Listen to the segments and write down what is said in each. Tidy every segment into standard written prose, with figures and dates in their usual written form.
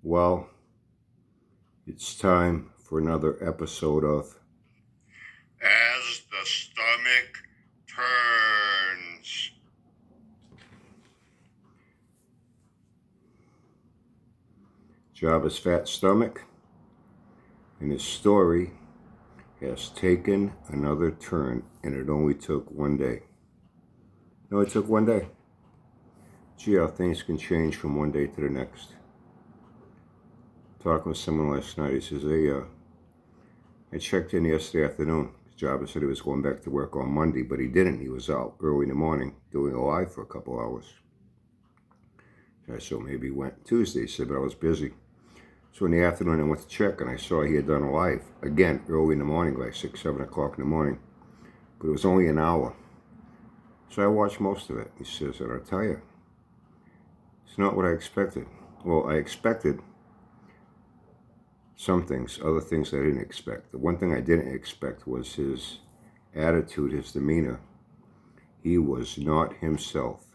Well, it's time for another episode of As the Stomach Turns. Jabba's Fat Stomach, and his story has taken another turn, and it only took one day. No, it took one day. Gee, how things can change from one day to the next. Talking with someone last night, he says, I checked in yesterday afternoon. Jabba said he was going back to work on Monday, but he didn't. He was out early in the morning doing a live for a couple hours. So maybe he went Tuesday. He said, but I was busy. So in the afternoon, I went to check, and I saw he had done a live, again, early in the morning, like 6, 7 o'clock in the morning. But it was only an hour. So I watched most of it. He says, and I'll tell you, it's not what I expected. Well, I expected some things, other things I didn't expect. The one thing I didn't expect was his attitude, his demeanor. He was not himself.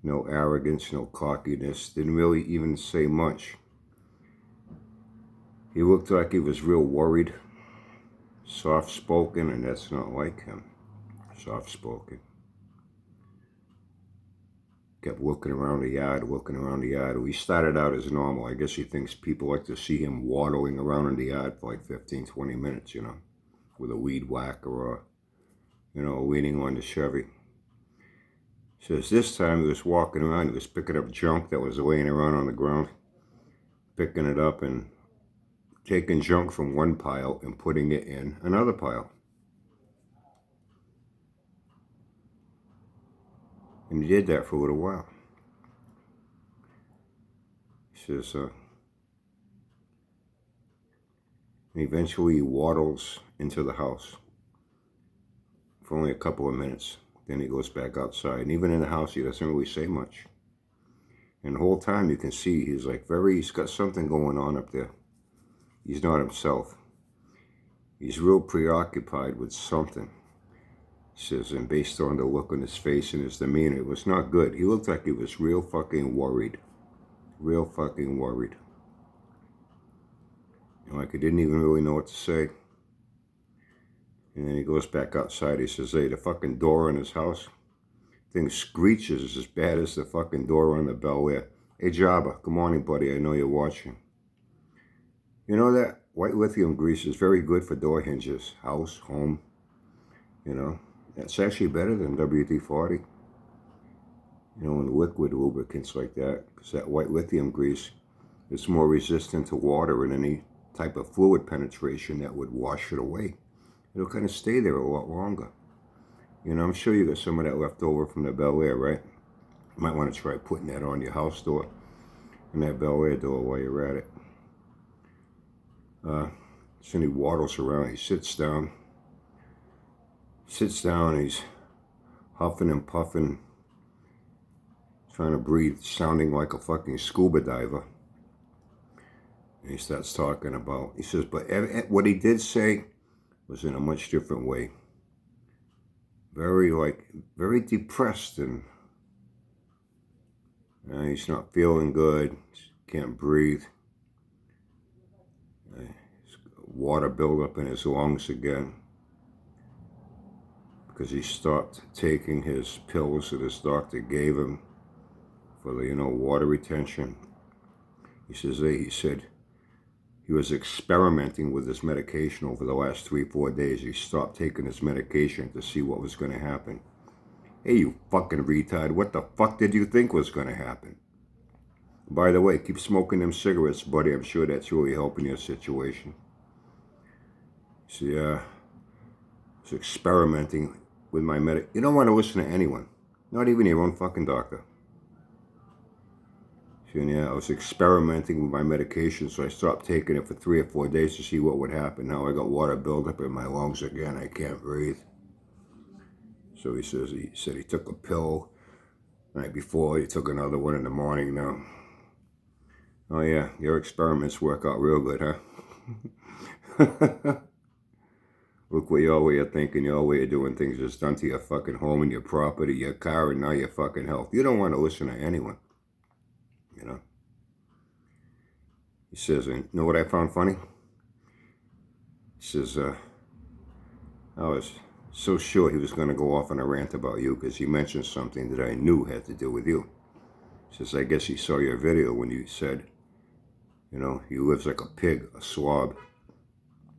No arrogance, no cockiness, didn't really even say much. He looked like he was real worried, soft-spoken, and that's not like him, soft-spoken. Kept looking around the yard. We started out as normal. I guess he thinks people like to see him waddling around in the yard for like 15, 20 minutes, with a weed whacker or, leaning on the Chevy. Says this time he was walking around, he was picking up junk that was laying around on the ground, picking it up and taking junk from one pile and putting it in another pile. And he did that for a little while. He says, eventually he waddles into the house for only a couple of minutes. Then he goes back outside. And even in the house, he doesn't really say much. And the whole time you can see he's got something going on up there. He's not himself. He's real preoccupied with something. He says, and based on the look on his face and his demeanor, it was not good. He looked like he was real fucking worried. Real fucking worried. And like he didn't even really know what to say. And then he goes back outside. He says, hey, the fucking door in his house, thing screeches as bad as the fucking door on the Bel Air. Hey, Jabba, good morning, buddy. I know you're watching. You know that white lithium grease is very good for door hinges, house, home. That's actually better than WD-40. And liquid lubricants like that, because that white lithium grease is more resistant to water and any type of fluid penetration that would wash it away. It'll kind of stay there a lot longer. I'm sure you got some of that left over from the Bel Air, right? You might want to try putting that on your house door and that Bel Air door while you're at it. So he waddles around, he sits down, he's huffing and puffing, trying to breathe, sounding like a fucking scuba diver. And he starts talking about, he says, but what he did say was in a much different way. Very depressed, and he's not feeling good, can't breathe. Water buildup in his lungs again because he stopped taking his pills that his doctor gave him for the, water retention. He said he was experimenting with his medication over the last 3-4 days. He stopped taking his medication to see what was going to happen. Hey, you fucking retard, what the fuck did you think was going to happen? By the way, keep smoking them cigarettes, buddy. I'm sure that's really helping your situation. See, I was experimenting with my You don't want to listen to anyone, not even your own fucking doctor. See, I was experimenting with my medication, so I stopped taking it for 3 or 4 days to see what would happen. Now I got water buildup in my lungs again. I can't breathe. So he said he took a pill the night before. He took another one in the morning now. Oh yeah, your experiments work out real good, huh? Look what your way of thinking, your way of doing things is done to your fucking home and your property, your car, and now your fucking health. You don't want to listen to anyone, He says, and you know what I found funny? He says, I was so sure he was going to go off on a rant about you because he mentioned something that I knew had to do with you. He says, I guess he saw your video when you said, you know, he lives like a pig, a swab.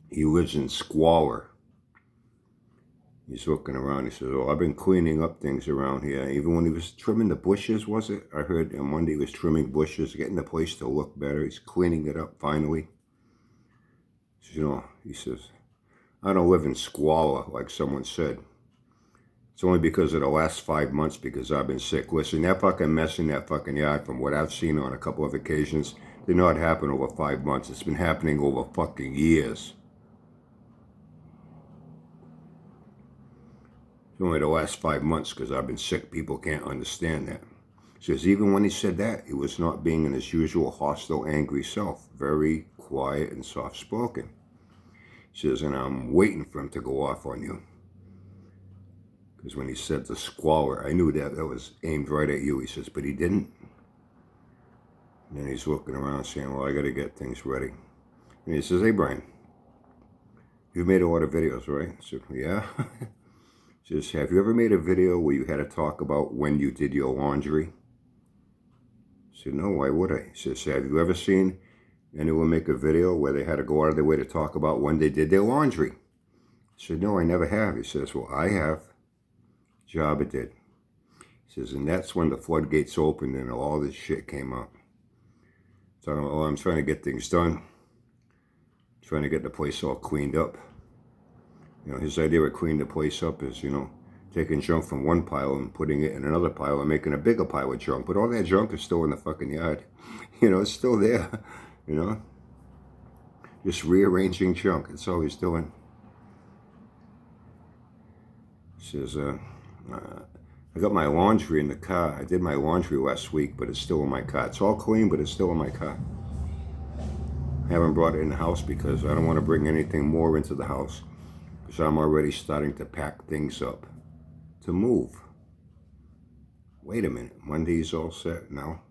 He lives in squalor. He's looking around. He says, oh, I've been cleaning up things around here. Even when he was trimming the bushes, was it? I heard on Monday he was trimming bushes, getting the place to look better. He's cleaning it up finally. He says, you know, he says, I don't live in squalor, like someone said. It's only because of the last 5 months because I've been sick. Listen, that fucking mess in that fucking yard, from what I've seen on a couple of occasions, did not happen over 5 months. It's been happening over fucking years. It's only the last 5 months because I've been sick. People can't understand that. He says, even when he said that, he was not being in his usual hostile, angry self. Very quiet and soft-spoken. He says, and I'm waiting for him to go off on you. Because when he said the squalor, I knew that was aimed right at you. He says, but he didn't. And then he's looking around saying, well, I got to get things ready. And he says, hey, Brian, you've made a lot of videos, right? I said, yeah. He says, have you ever made a video where you had to talk about when you did your laundry? I said, no, why would I? He says, have you ever seen anyone make a video where they had to go out of their way to talk about when they did their laundry? I said, no, I never have. He says, well, I have. Jabba did. He says, and that's when the floodgates opened and all this shit came up. Talking about, oh, I'm trying to get things done. Trying to get the place all cleaned up. You know, his idea of cleaning the place up is, you know, taking junk from one pile and putting it in another pile and making a bigger pile of junk. But all that junk is still in the fucking yard. You know, it's still there. You know, just rearranging junk. That's all he's doing. He says, I got my laundry in the car. I did my laundry last week, but it's still in my car. It's all clean, but it's still in my car. I haven't brought it in the house because I don't want to bring anything more into the house. Because I'm already starting to pack things up to move. Wait a minute. Monday's all set now.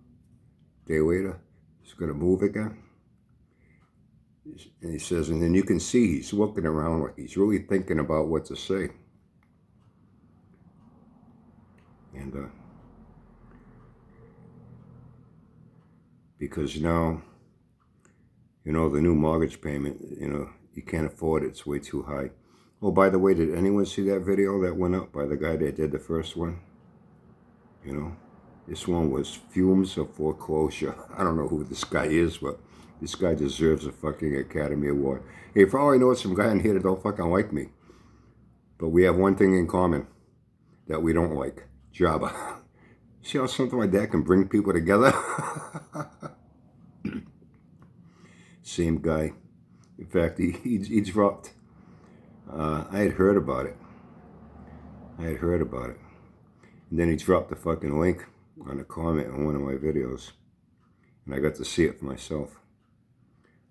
Day later, he's going to move again. And he says, and then you can see he's looking around like he's really thinking about what to say. And because now, you know, the new mortgage payment, you know, you can't afford it. It's way too high. Oh, by the way, did anyone see that video that went up by the guy that did the first one? You know, this one was Fumes of Foreclosure. I don't know who this guy is, but this guy deserves a fucking Academy Award. Hey, for all I know, it's some guy in here that don't fucking like me. But we have one thing in common that we don't like. Jabba. See how something like that can bring people together? Same guy. In fact, he dropped. I had heard about it. And then he dropped the fucking link on a comment on one of my videos. And I got to see it for myself.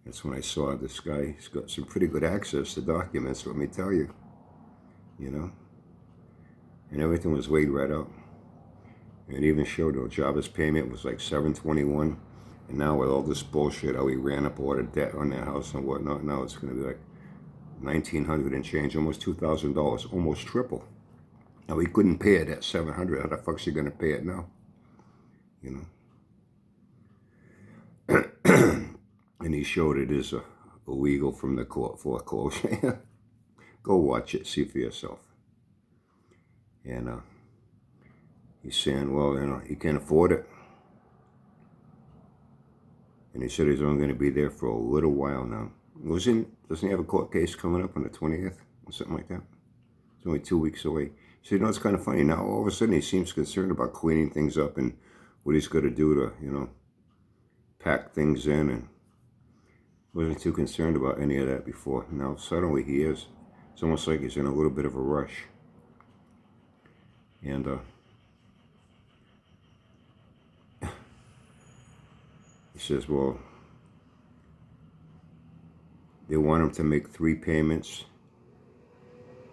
That's when I saw this guy. He's got some pretty good access to documents, let me tell you. You know? And everything was laid right out. And it even showed that Jabba's payment was like $721. And now with all this bullshit, how he ran up all the debt on that house and whatnot, now it's going to be like $1,900 and change, almost $2,000, almost triple. Now he couldn't pay it at $700. How the fuck's he going to pay it now? You know? And he showed it is illegal from the court foreclosure. Go watch it, see for yourself. And he's saying, well, you know, he can't afford it. And he said he's only going to be there for a little while now. Doesn't he have a court case coming up on the 20th or something like that? It's only 2 weeks away. So, you know, it's kind of funny. Now, all of a sudden, he seems concerned about cleaning things up and what he's going to do to, you know, pack things in. And wasn't too concerned about any of that before. Now, suddenly he is. It's almost like he's in a little bit of a rush. And he says, well, they want him to make 3 payments,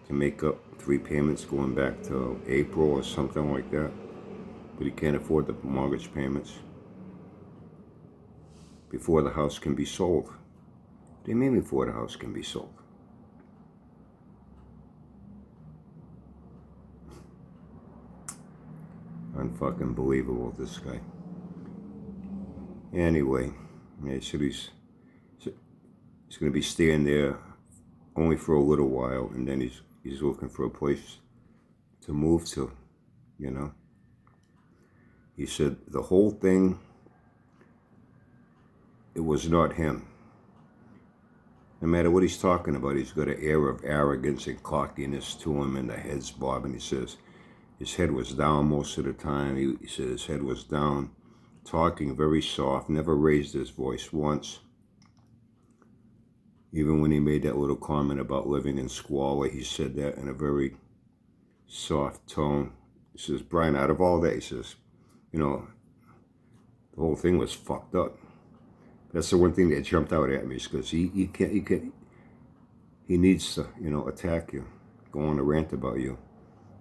to make up 3 payments going back to April or something like that. But he can't afford the mortgage payments. before the house can be sold. What do you mean before the house can be sold? Unfucking believable, this guy. Anyway, he said he's going to be staying there only for a little while, and then he's looking for a place to move to, you know. He said the whole thing, it was not him. No matter what he's talking about, he's got an air of arrogance and cockiness to him, and the head's bobbing. He says his head was down most of the time. He said his head was down, talking very soft, never raised his voice once. Even when he made that little comment about living in squalor, he said that in a very soft tone. He says, Brian, out of all that, he says, you know, the whole thing was fucked up. That's the one thing that jumped out at me, is because he needs to, you know, attack you, go on a rant about you,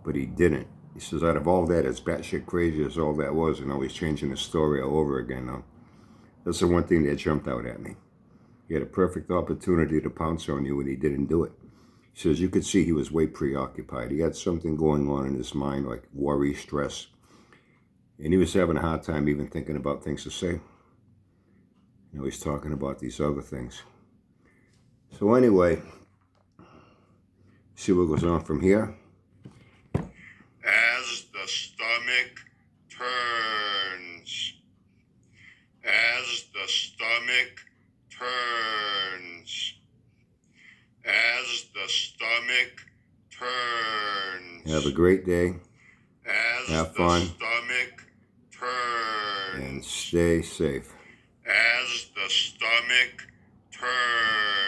but he didn't. He says, out of all that, as batshit crazy as all that was, and always changing the story all over again now, that's the one thing that jumped out at me. He had a perfect opportunity to pounce on you, and he didn't do it. He says, you could see he was way preoccupied. He had something going on in his mind, like worry, stress, and he was having a hard time even thinking about things to say. You know, he's talking about these other things. So anyway, see what goes on from here. As the stomach turns. As the stomach turns. As the stomach turns. Have a great day. As Have the fun. stomach turns. And stay safe. As the stomach turns.